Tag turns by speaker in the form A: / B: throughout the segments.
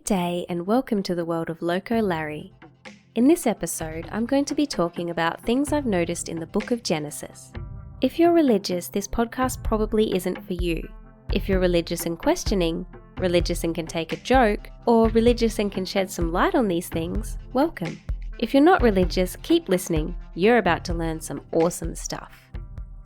A: day and welcome to the world of Loco Larry. In this episode, I'm going to be talking about things I've noticed in the book of Genesis. If you're religious, this podcast probably isn't for you. If you're religious and questioning, religious and can take a joke, or religious and can shed some light on these things, welcome. If you're not religious, keep listening. You're about to learn some awesome stuff.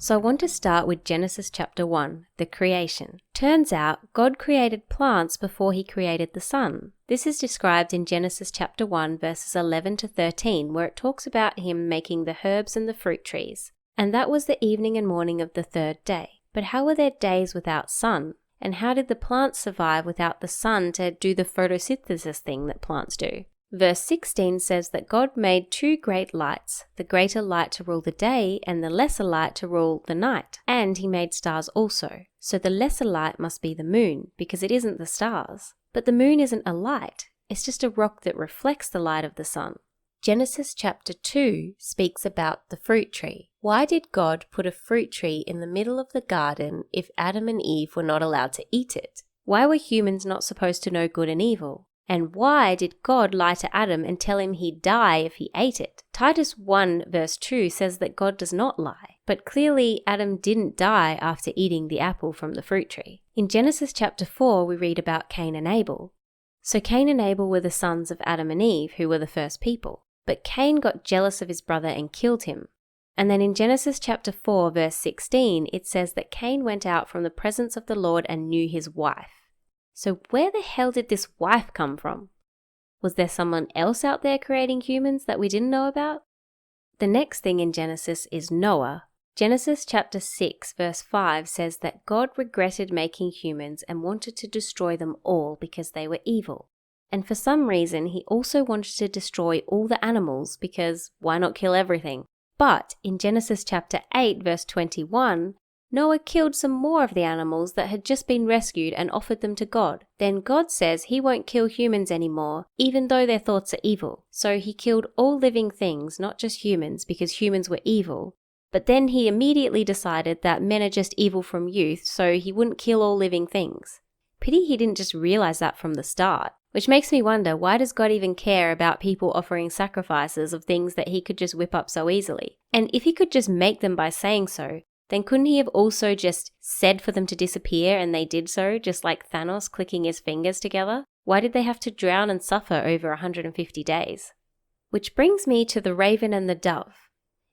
A: So I want to start with Genesis chapter 1, the creation. Turns out, God created plants before he created the sun. This is described in Genesis chapter 1 verses 11 to 13, where it talks about him making the herbs and the fruit trees. And that was the evening and morning of the third day. But how were there days without sun? And how did the plants survive without the sun to do the photosynthesis thing that plants do? Verse 16 says that God made two great lights, the greater light to rule the day and the lesser light to rule the night. And he made stars also. So the lesser light must be the moon, because it isn't the stars. But the moon isn't a light, it's just a rock that reflects the light of the sun. Genesis chapter 2 speaks about the fruit tree. Why did God put a fruit tree in the middle of the garden if Adam and Eve were not allowed to eat it? Why were humans not supposed to know good and evil? And why did God lie to Adam and tell him he'd die if he ate it? Titus 1 verse 2 says that God does not lie, but clearly Adam didn't die after eating the apple from the fruit tree. In Genesis chapter 4 we read about Cain and Abel. So Cain and Abel were the sons of Adam and Eve, who were the first people. But Cain got jealous of his brother and killed him. And then in Genesis chapter 4 verse 16 it says that Cain went out from the presence of the Lord and knew his wife. So where the hell did this wife come from? Was there someone else out there creating humans that we didn't know about? The next thing in Genesis is Noah. Genesis chapter 6 verse 5 says that God regretted making humans and wanted to destroy them all because they were evil. And for some reason, he also wanted to destroy all the animals because why not kill everything? But in Genesis chapter 8 verse 21, Noah killed some more of the animals that had just been rescued and offered them to God. Then God says he won't kill humans anymore, even though their thoughts are evil. So he killed all living things, not just humans, because humans were evil. But then he immediately decided that men are just evil from youth, so he wouldn't kill all living things. Pity he didn't just realize that from the start. Which makes me wonder, why does God even care about people offering sacrifices of things that he could just whip up so easily? And if he could just make them by saying so, then couldn't he have also just said for them to disappear and they did so, just like Thanos clicking his fingers together? Why did they have to drown and suffer over 150 days? Which brings me to the raven and the dove.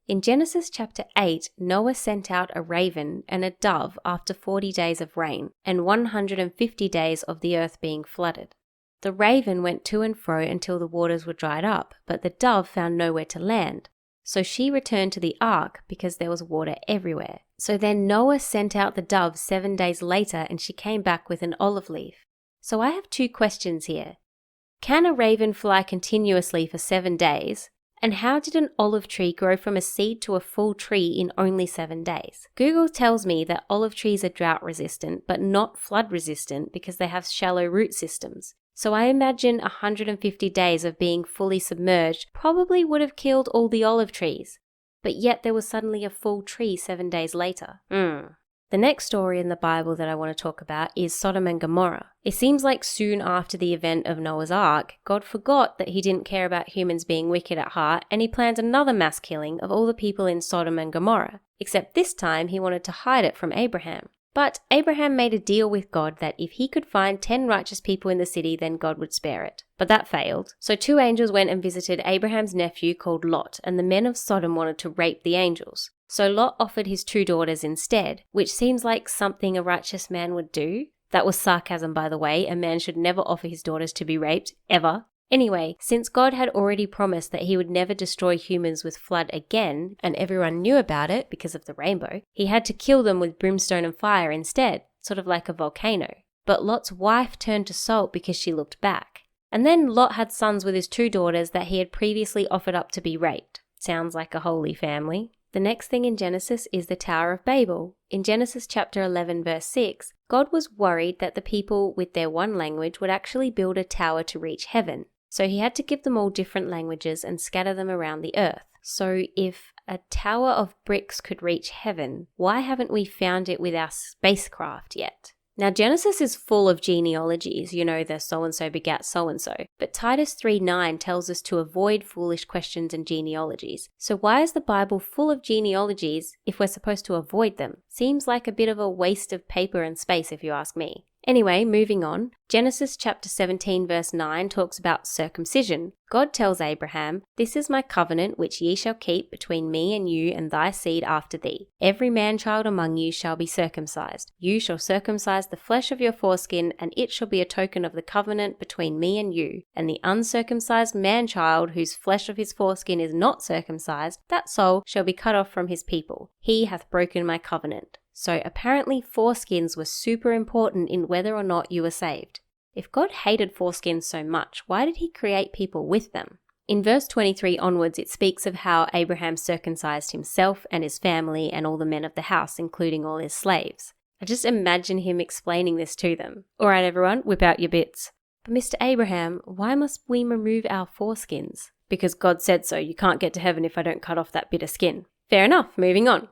A: In Genesis chapter 8, Noah sent out a raven and a dove after 40 days of rain and 150 days of the earth being flooded. The raven went to and fro until the waters were dried up, but the dove found nowhere to land. So she returned to the ark because there was water everywhere. So then Noah sent out the dove 7 days later and she came back with an olive leaf. So I have two questions here. Can a raven fly continuously for 7 days? And how did an olive tree grow from a seed to a full tree in only 7 days? Google tells me that olive trees are drought resistant but not flood resistant because they have shallow root systems. So I imagine 150 days of being fully submerged probably would have killed all the olive trees. But yet there was suddenly a full tree 7 days later. The next story in the Bible that I want to talk about is Sodom and Gomorrah. It seems like soon after the event of Noah's Ark, God forgot that he didn't care about humans being wicked at heart and he planned another mass killing of all the people in Sodom and Gomorrah. Except this time he wanted to hide it from Abraham. But Abraham made a deal with God that if he could find 10 righteous people in the city, then God would spare it. But that failed. So 2 angels went and visited Abraham's nephew called Lot, and the men of Sodom wanted to rape the angels. So Lot offered his 2 daughters instead, which seems like something a righteous man would do. That was sarcasm, by the way. A man should never offer his daughters to be raped, ever. Anyway, since God had already promised that he would never destroy humans with flood again, and everyone knew about it because of the rainbow, he had to kill them with brimstone and fire instead, sort of like a volcano. But Lot's wife turned to salt because she looked back. And then Lot had sons with his 2 daughters that he had previously offered up to be raped. Sounds like a holy family. The next thing in Genesis is the Tower of Babel. In Genesis chapter 11 verse 6, God was worried that the people with their one language would actually build a tower to reach heaven. So he had to give them all different languages and scatter them around the earth. So if a tower of bricks could reach heaven, why haven't we found it with our spacecraft yet? Now, Genesis is full of genealogies, the so-and-so begat so-and-so, but Titus 3:9 tells us to avoid foolish questions and genealogies. So why is the Bible full of genealogies if we're supposed to avoid them? Seems like a bit of a waste of paper and space if you ask me. Anyway, moving on. Genesis chapter 17 verse 9 talks about circumcision. God tells Abraham, "This is my covenant which ye shall keep between me and you and thy seed after thee. Every man-child among you shall be circumcised. You shall circumcise the flesh of your foreskin, and it shall be a token of the covenant between me and you. And the uncircumcised man-child whose flesh of his foreskin is not circumcised, that soul shall be cut off from his people. He hath broken my covenant." So apparently foreskins were super important in whether or not you were saved. If God hated foreskins so much, why did he create people with them? In verse 23 onwards, it speaks of how Abraham circumcised himself and his family and all the men of the house, including all his slaves. I just imagine him explaining this to them. "All right, everyone, whip out your bits." "But Mr. Abraham, why must we remove our foreskins?" "Because God said so. You can't get to heaven if I don't cut off that bit of skin." Fair enough, moving on.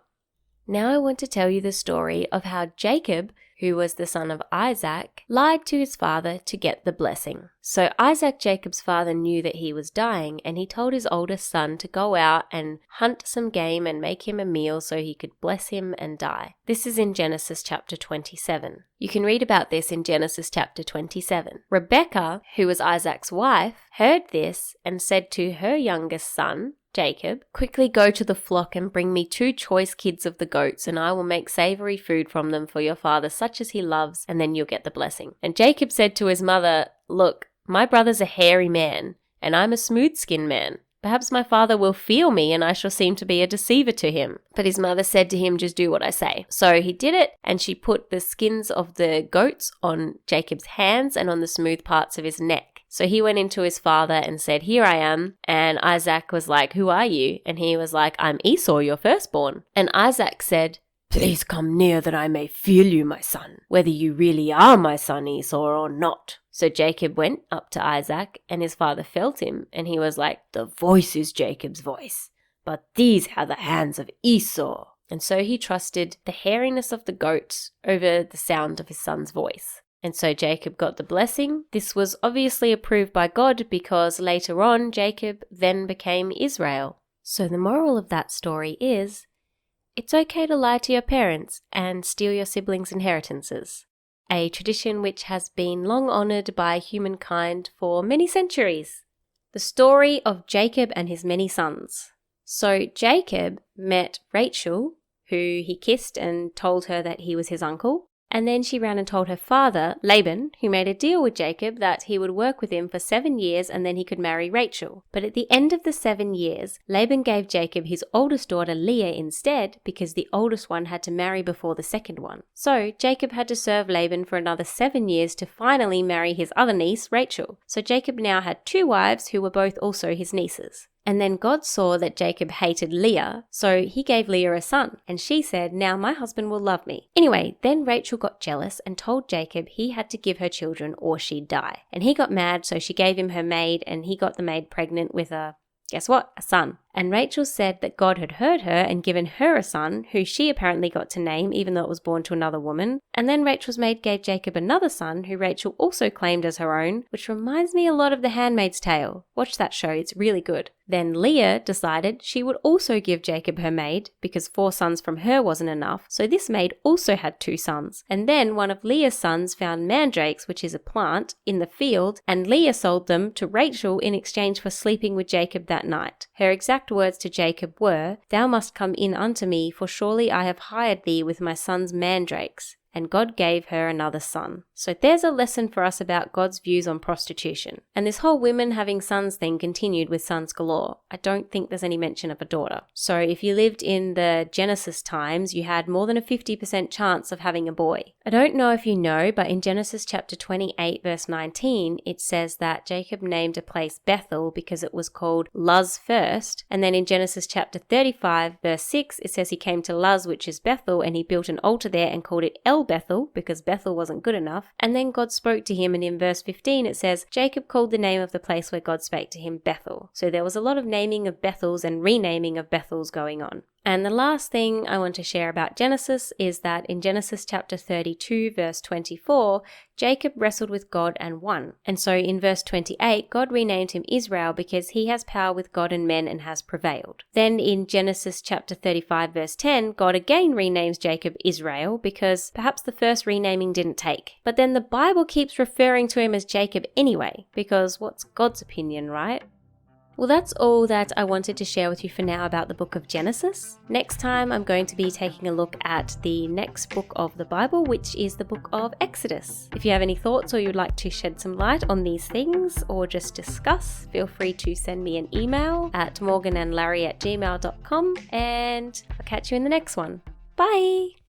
A: Now I want to tell you the story of how Jacob, who was the son of Isaac, lied to his father to get the blessing. So Isaac, Jacob's father, knew that he was dying, and he told his oldest son to go out and hunt some game and make him a meal so he could bless him and die. This is in Genesis chapter 27. You can read about this in Genesis chapter 27. Rebekah, who was Isaac's wife, heard this and said to her youngest son, Jacob, "Quickly go to the flock and bring me 2 choice kids of the goats, and I will make savory food from them for your father, such as he loves, and then you'll get the blessing." And Jacob said to his mother, "Look, my brother's a hairy man, and I'm a smooth-skinned man. Perhaps my father will feel me and I shall seem to be a deceiver to him." But his mother said to him, "Just do what I say." So he did it, and she put the skins of the goats on Jacob's hands and on the smooth parts of his neck. So he went into his father and said, "Here I am." And Isaac was like, "Who are you?" And he was like, "I'm Esau, your firstborn." And Isaac said, "Please come near that I may feel you, my son, whether you really are my son Esau or not." So Jacob went up to Isaac, and his father felt him, and he was like, "The voice is Jacob's voice, but these are the hands of Esau." And so he trusted the hairiness of the goats over the sound of his son's voice. And so Jacob got the blessing. This was obviously approved by God because later on Jacob then became Israel. So the moral of that story is, it's okay to lie to your parents and steal your siblings' inheritances, a tradition which has been long honoured by humankind for many centuries. The story of Jacob and his many sons. So Jacob met Rachel, who he kissed and told her that he was his uncle. And then she ran and told her father, Laban, who made a deal with Jacob that he would work with him for 7 years and then he could marry Rachel. But at the end of the 7 years, Laban gave Jacob his oldest daughter Leah instead because the oldest one had to marry before the second one. So Jacob had to serve Laban for another 7 years to finally marry his other niece, Rachel. So Jacob now had 2 wives who were both also his nieces. And then God saw that Jacob hated Leah, so he gave Leah a son. And she said, "Now my husband will love me." Anyway, then Rachel got jealous and told Jacob he had to give her children or she'd die. And he got mad, so she gave him her maid, and he got the maid pregnant with guess what? A son. And Rachel said that God had heard her and given her a son, who she apparently got to name, even though it was born to another woman. And then Rachel's maid gave Jacob another son, who Rachel also claimed as her own, which reminds me a lot of The Handmaid's Tale. Watch that show, it's really good. Then Leah decided she would also give Jacob her maid, because 4 sons from her wasn't enough, so this maid also had 2 sons. And then one of Leah's sons found mandrakes, which is a plant, in the field, and Leah sold them to Rachel in exchange for sleeping with Jacob that night. Her exact words to Jacob were, "Thou must come in unto me, for surely I have hired thee with my son's mandrakes." And God gave her another son. So there's a lesson for us about God's views on prostitution. And this whole women having sons thing continued with sons galore. I don't think there's any mention of a daughter. So if you lived in the Genesis times, you had more than a 50% chance of having a boy. I don't know if you know, but in Genesis chapter 28 verse 19, it says that Jacob named a place Bethel because it was called Luz first. And then in Genesis chapter 35 verse 6, it says he came to Luz, which is Bethel, and he built an altar there and called it El Bethel because Bethel wasn't good enough. And then God spoke to him, and in verse 15 it says, Jacob called the name of the place where God spake to him Bethel. So there was a lot of naming of Bethels and renaming of Bethels going on. And the last thing I want to share about Genesis is that in Genesis chapter 32, verse 24, Jacob wrestled with God and won. And so in verse 28, God renamed him Israel because he has power with God and men and has prevailed. Then in Genesis chapter 35, verse 10, God again renames Jacob Israel because perhaps the first renaming didn't take. But then the Bible keeps referring to him as Jacob anyway, because what's God's opinion, right? Well, that's all that I wanted to share with you for now about the book of Genesis. Next time, I'm going to be taking a look at the next book of the Bible, which is the book of Exodus. If you have any thoughts or you'd like to shed some light on these things or just discuss, feel free to send me an email at morganandlarry@gmail.com, and I'll catch you in the next one. Bye!